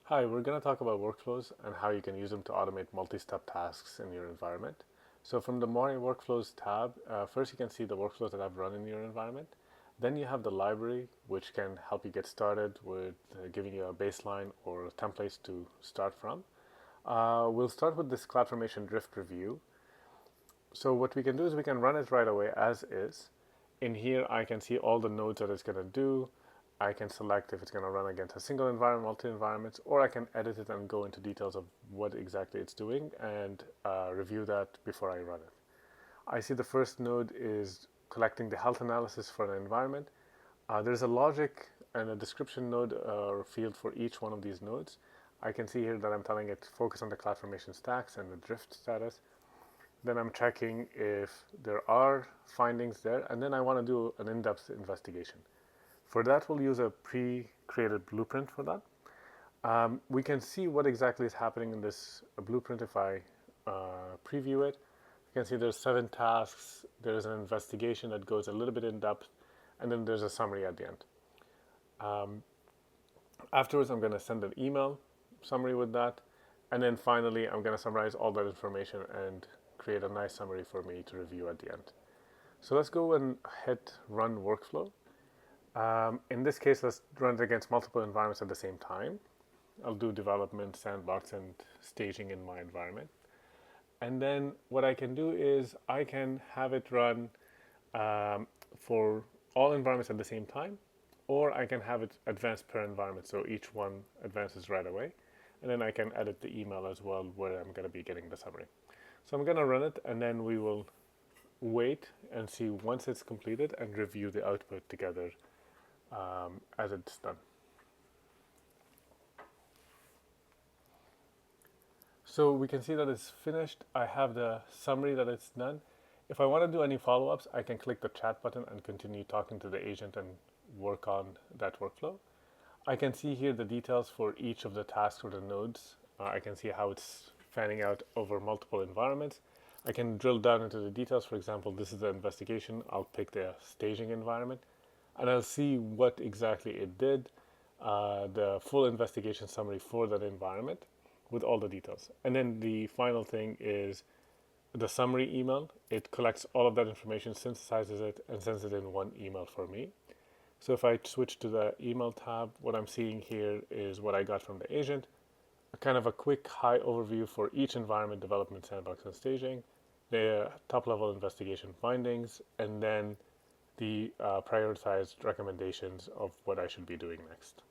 Hi, we're going to talk about workflows and how you can use them to automate multi-step tasks in your environment. So from the My Workflows tab, first you can see the workflows that I've run in your environment. Then you have the library, which can help you get started with giving you a baseline or templates to start from. We'll start with this CloudFormation drift review. So what we can do is we can run it right away as is. In here, I can see all the nodes that it's going to do. I can select if it's going to run against a single environment, multi-environments, or I can edit it and go into details of what exactly it's doing and review that before I run it. I see the first node is collecting the health analysis for an environment. There's a logic and a description node or field for each one of these nodes. I can see here that I'm telling it to focus on the CloudFormation stacks and the drift status. Then I'm checking if there are findings there, and then I want to do an in-depth investigation. For that, we'll use a pre-created blueprint for that. We can see what exactly is happening in this blueprint if I preview it. You can see there's 7 tasks, there's an investigation that goes a little bit in depth, and then there's a summary at the end. Afterwards, I'm going to send an email summary with that, and then finally, I'm going to summarize all that information and create a nice summary for me to review at the end. So let's go and hit run workflow. In this case, let's run it against multiple environments at the same time. I'll do development, sandbox, and staging in my environment. And then what I can do is I can have it run for all environments at the same time, or I can have it advanced per environment, so each one advances right away. And then I can edit the email as well, where I'm going to be getting the summary. So I'm going to run it, and then we will wait and see once it's completed and review the output together as it's done. So we can see that it's finished. I have the summary that it's done. If I want to do any follow-ups, I can click the chat button and continue talking to the agent and work on that workflow. I can see here the details for each of the tasks or the nodes. I can see how it's fanning out over multiple environments. I can drill down into the details. For example, this is the investigation. I'll pick the staging environment, and I'll see what exactly it did, the full investigation summary for that environment with all the details. And then the final thing is the summary email. It collects all of that information, synthesizes it, and sends it in one email for me. So if I switch to the email tab, what I'm seeing here is what I got from the agent, kind of a quick high overview for each environment: development, sandbox, and staging, the top level investigation findings, and then the prioritized recommendations of what I should be doing next.